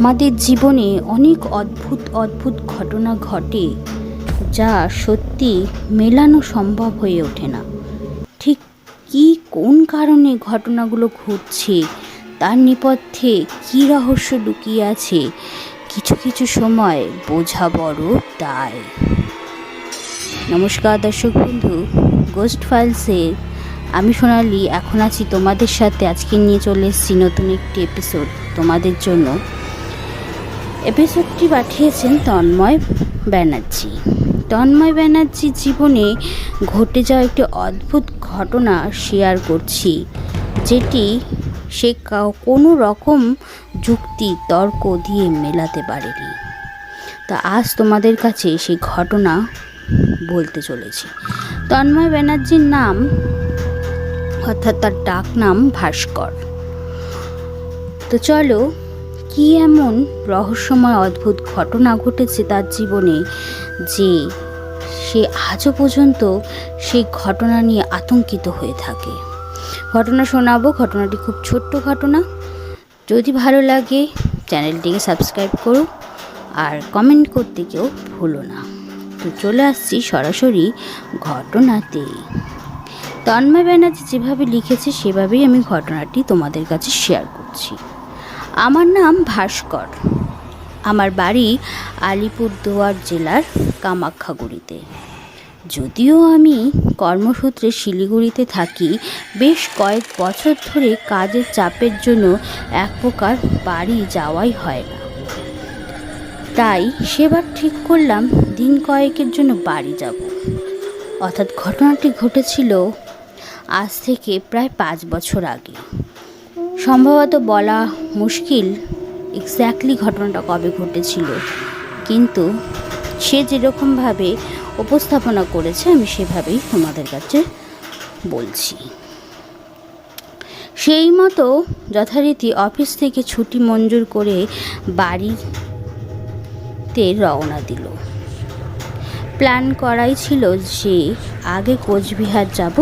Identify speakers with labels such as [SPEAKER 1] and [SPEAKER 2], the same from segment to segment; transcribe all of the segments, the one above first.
[SPEAKER 1] আমাদের জীবনে অনেক অদ্ভুত অদ্ভুত ঘটনা ঘটে, যা সত্যি মেলানো সম্ভব হয়ে ওঠে না। ঠিক কী কোন কারণে ঘটনাগুলো ঘটছে, তার নেপথ্যে কী রহস্য লুকিয়ে আছে, কিছু কিছু সময় বোঝা বড় দায়। নমস্কার দর্শক বন্ধু, গোস্ট ফাইলসে আমি সোনালি এখন আছি তোমাদের সাথে। আজকে নিয়ে চলে এসেছি নতুন একটি এপিসোড তোমাদের জন্য। এপিসোডটি পাঠিয়েছেন তন্ময় ব্যানার্জি জীবনে ঘটে যাওয়া একটি অদ্ভুত ঘটনা শেয়ার করছি, যেটি সে কোনো রকম যুক্তি তর্ক দিয়ে মেলাতে পারেনি। তা আজ তোমাদের কাছে সেই ঘটনা বলতে চলেছি। তন্ময় ব্যানার্জির নাম, অর্থাৎ তার ডাক নাম ভাস্কর। তো চলো, কি এমন রহস্যময় অদ্ভুত ঘটনা ঘটেছে তার জীবনে যে সে আজও পর্যন্ত সেই ঘটনা নিয়ে আতঙ্কিত হয়ে থাকে। ঘটনা শোনাবো। ঘটনাটি খুব ছোট্ট ঘটনা। যদি ভালো লাগে চ্যানেলটিকে সাবস্ক্রাইব করো আর কমেন্ট করতে কেউ ভুলো না। তো চলে আসছি সরাসরি ঘটনাতে। তন্ময় ব্যানার্জি যেভাবে লিখেছে সেভাবেই আমি ঘটনাটি তোমাদের কাছে শেয়ার করছি। আমার নাম ভাস্কর। আমার বাড়ি আলিপুরদুয়ার জেলার কামাখ্যাগুড়িতে। যদিও আমি কর্মসূত্রে শিলিগুড়িতে থাকি, বেশ কয়েক বছর ধরে কাজের চাপের জন্য এক প্রকার বাড়ি যাওয়াই হয় না। তাই সেবার ঠিক করলাম দিন কয়েকের জন্য বাড়ি যাব। অর্থাৎ ঘটনাটি ঘটেছিল আজ থেকে প্রায় 5 বছর আগে। সম্ভবত বলা মুশকিল এক্স্যাক্টলি ঘটনাটা কবে ঘটেছিল, কিন্তু সে যেরকমভাবে উপস্থাপনা করেছে আমি সেভাবেই তোমাদের কাছে বলছি। সেই মতো যথারীতি অফিস থেকে ছুটি মঞ্জুর করে বাড়িতে রওনা দিল। প্ল্যান করাই ছিল যে আগে কোচবিহার যাব,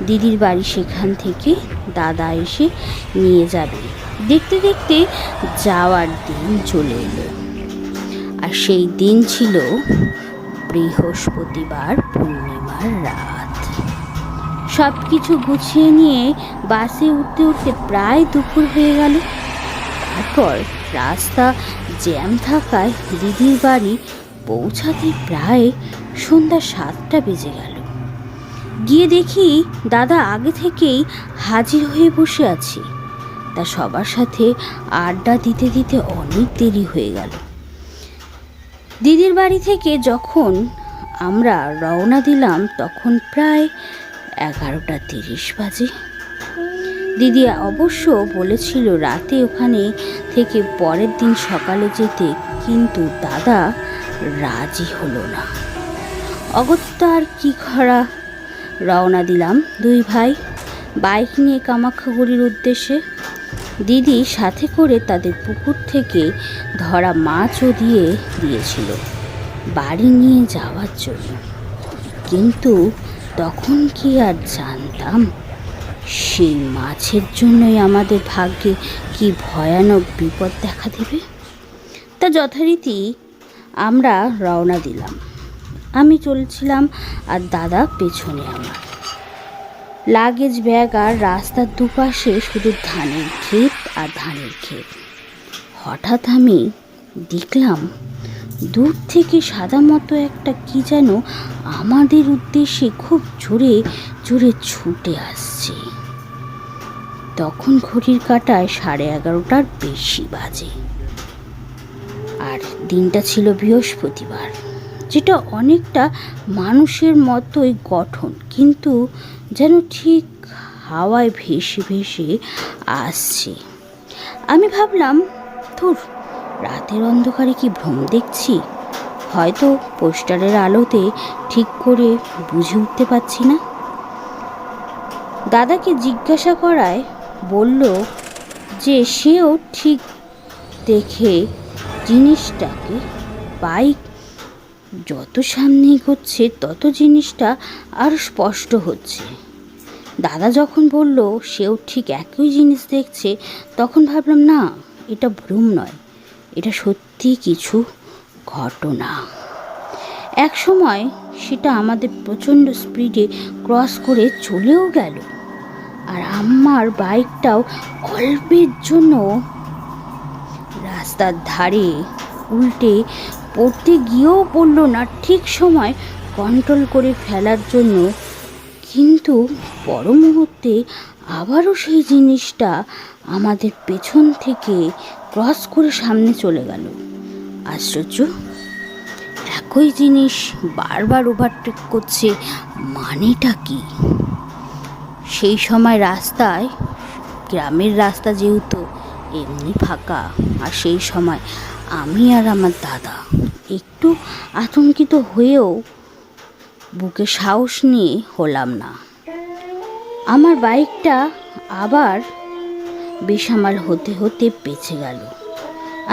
[SPEAKER 1] দিদির বাড়ি, সেখান থেকে দাদা এসে নিয়ে যাবে। দেখতে দেখতে যাওয়ার দিন চলে এলো, আর সেই দিন ছিল বৃহস্পতিবার, পূর্ণিমার রাত। সব কিছু গুছিয়ে নিয়ে বাসে উঠতে উঠতে প্রায় দুপুর হয়ে গেল। তারপর রাস্তা জ্যাম থাকায় দিদির বাড়ি পৌঁছাতে প্রায় সন্ধ্যা 7টা বেজে গেল। গিয়ে দেখি দাদা আগে থেকেই হাজির হয়ে বসে আছে। তা সবার সাথে আড্ডা দিতে দিতে অনেক দেরি হয়ে গেল। দিদির বাড়ি থেকে যখন আমরা রওনা দিলাম তখন প্রায় 11:30 বাজে। দিদি অবশ্য বলেছিল রাতে ওখানে থেকে পরের দিন সকালে যেতে, কিন্তু দাদা রাজি হলো না। অগত্যা আর কি করা, রওনা দিলাম দুই ভাই বাইক নিয়ে কামাখ্যাগুড়ির উদ্দেশ্যে। দিদি সাথে করে তাদের পুকুর থেকে ধরা মাছও দিয়েছিল বাড়ি নিয়ে যাওয়ার জন্য। কিন্তু তখন কি আর জানতাম সেই মাছের জন্যই আমাদের ভাগ্যে কি ভয়ানক বিপদ দেখা দেবে। তা যথারীতি আমরা রওনা দিলাম। আমি চলছিলাম আর দাদা পেছনে। আমার লাগেজ ব্যাগ, আর রাস্তার দুপাশে শুধু ধানের ক্ষেত আর ধানের ক্ষেত। হঠাৎ আমি দেখলাম দূর থেকে সাদা মতো একটা কি যেন আমাদের উদ্দেশ্যে খুব জোরে জোরে ছুটে আসছে। তখন ঘড়ির কাঁটায় 11:30টার বেশি বাজে, আর দিনটা ছিল বৃহস্পতিবার, যেটা অনেকটা মানুষের মতোই গঠন, কিন্তু যেন ঠিক হাওয়ায় ভেসে ভেসে আসছে। আমি ভাবলাম, ধুর, রাতের অন্ধকারে কি ভ্রম দেখছি? হয়তো পোস্টারের আলোতে ঠিক করে বুঝে উঠতে পারছি না। দাদাকে জিজ্ঞাসা করায় বলল যে সেও ঠিক দেখে জিনিসটাকে। বাইক যত সামনে এগোচ্ছে তত জিনিসটা আরও স্পষ্ট হচ্ছে। দাদা যখন বলল সেও ঠিক একই জিনিস দেখছে, তখন ভাবলাম না, এটা ভ্রম নয়, এটা সত্যি কিছু ঘটনা। এক সময় সেটা আমাদের প্রচণ্ড স্পিডে ক্রস করে চলেও গেল, আর আমার বাইকটাও অল্পের জন্য রাস্তার ধারে উল্টে পড়তে গিয়েও পড়ল না ঠিক সময় কন্ট্রোল করে ফেলার জন্য। কিন্তু পর মুহূর্তে আবারও সেই জিনিসটা আমাদের পেছন থেকে ক্রস করে সামনে চলে গেল। আশ্চর্য, একই জিনিস বারবার ওভারটেক করছে, মানেটা কি? সেই সময় রাস্তায়, গ্রামের রাস্তা যেহেতু এমনি ফাঁকা, আর সেই সময় আমি আর আমার দাদা একটু আতঙ্কিত হয়েও বুকে সাহস নিয়ে হলাম না। আমার বাইকটা আবার বেসামাল হতে হতে বেঁচে গেল।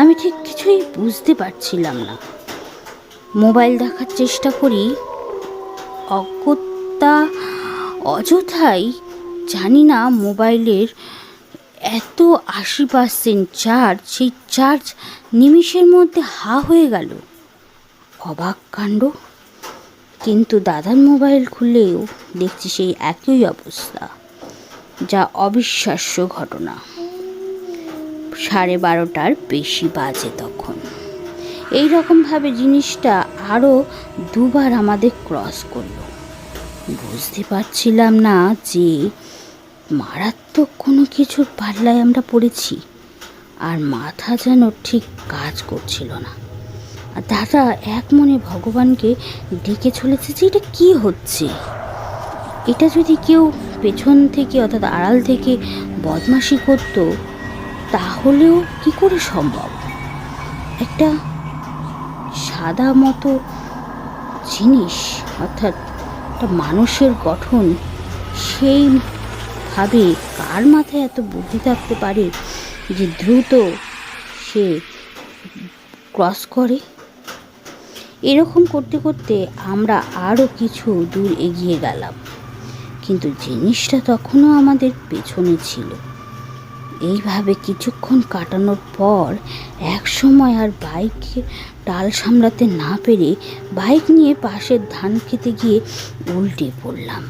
[SPEAKER 1] আমি ঠিক কিছুই বুঝতে পারছিলাম না। মোবাইল দেখার চেষ্টা করি, অযথাই, জানি না মোবাইলের এত 80% চার্জ, সেই চার্জ নিমিষের মধ্যে হয়ে গেল। অবাক কাণ্ড। কিন্তু দাদার মোবাইল খুললেও দেখছি সেই একই অবস্থা, যা অবিশ্বাস্য ঘটনা। 12:30 বেশি বাজে তখন। এইরকমভাবে জিনিসটা আরও দুবার আমাদের ক্রস করলো। বুঝতে পারছিলাম না যে মারাত্মক কোনো কিছুর পাল্লায় আমরা পড়েছি, আর মাথা যেন ঠিক কাজ করছিল না। আর দাদা এক মনে ভগবানকে ডেকে চলেছে যে এটা কি হচ্ছে। এটা যদি কেউ পেছন থেকে অর্থাৎ আড়াল থেকে বদমাশি করত, তাহলেও কি করে সম্ভব? একটা সাদা মতো জিনিস, অর্থাৎ একটা মানুষের গঠন, সেইভাবে কার মাথায় এত বুদ্ধি থাকতে পারে যে দ্রুত সে ক্রস করে? এরকম করতে করতে আমরা আরও কিছু দূর এগিয়ে গেলাম, কিন্তু জিনিসটা তখনও আমাদের পেছনে ছিল। এইভাবে কিছুক্ষণ কাটানোর পর এক সময় আর বাইকে টাল সামলাতে না পেরে বাইক নিয়ে পাশের ধান খেতে গিয়ে উল্টে পড়লাম।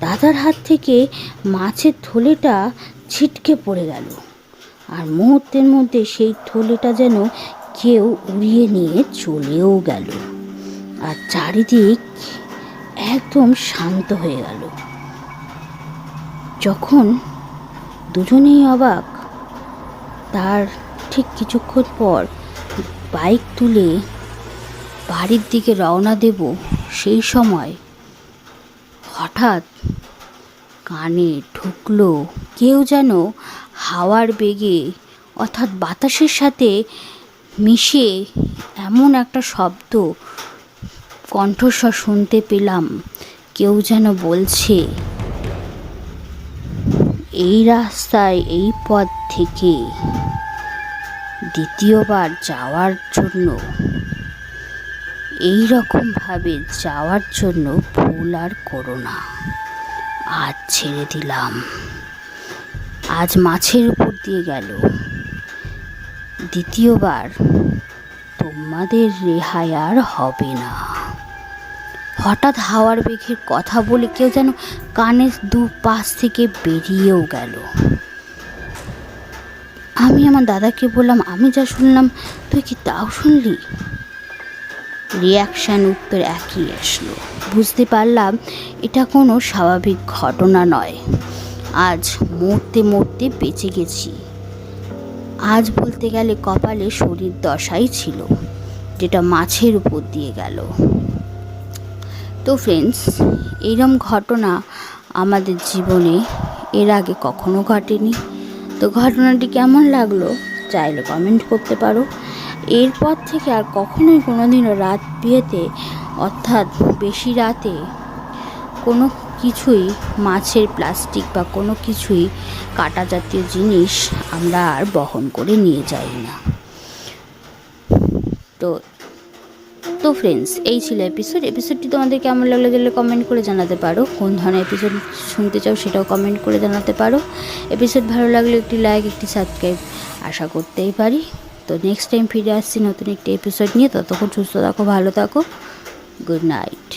[SPEAKER 1] দাদার হাত থেকে মাছের থলেটা ছিটকে পড়ে গেল, আর মুহূর্তের মধ্যে সেই থলেটা যেন কেউ উড়িয়ে নিয়ে চলেও গেল, আর চারিদিক একদম শান্ত হয়ে গেল। যখন দুজনেই অবাক, তার ঠিক কিছুক্ষণ পর বাইক তুলে বাড়ির দিকে রওনা দেব, সেই সময় হঠাৎ কানে ঢুকলো কেউ যেন হাওয়ার বেগে অর্থাৎ বাতাসের সাথে মিশে এমন একটা শব্দ, কণ্ঠস্বর শুনতে পেলাম। কেউ যেন বলছে, এই রাস্তায়, এই পথ থেকে দ্বিতীয়বার যাওয়ার জন্য, এই রকমভাবে যাওয়ার জন্য ভুল আর করো না। আজ ছেড়ে দিলাম, আজ মাছের উপর দিয়ে গেল, দ্বিতীয়বার তোমাদের রেহাই আর হবে না। হঠাৎ হাওয়ার বেগের কথা বলে কেউ যেন কানের দুপাশ থেকে বেরিয়েও গেল। আমি আমার দাদাকে বললাম, আমি যা শুনলাম তুই কি তাও শুনলি? রিয়াকশান উত্তর একই আসলো। বুঝতে পারলাম এটা কোনো স্বাভাবিক ঘটনা নয়। আজ মরতে মরতে বেঁচে গেছি। আজ বলতে গেলে কপালে শরীর দশাই ছিল, যেটা মাছের উপর দিয়ে গেল। তো ফ্রেন্ডস, এইরকম ঘটনা আমাদের জীবনে এর আগে কখনো ঘটেনি। তো ঘটনাটি কেমন লাগলো চাইলে কমেন্ট করতে পারো। এরপর থেকে আর কখনোই কোনোদিনও রাত বিয়েতে, অর্থাৎ বেশি রাতে কোনো কিছুই, মাছের প্লাস্টিক বা কোনো কিছুই কাটা জাতীয় জিনিস আমরা আর বহন করে নিয়ে যাই না। তো ফ্রেন্ডস, এই ছিল এপিসোডটি তোমাদের কেমন লাগলো তাহলে কমেন্ট করে জানাতে পারো। কোন ধরনের এপিসোড শুনতে চাও সেটাও কমেন্ট করে জানাতে পারো। এপিসোড ভালো লাগলে একটি লাইক, একটি সাবস্ক্রাইব আশা করতেই পারি। তো নেক্সট টাইম ফিরে আসছি নতুন একটা এপিসোড নিয়ে। ততক্ষণ সুস্থ থাকো, ভালো থাকো, গুড নাইট।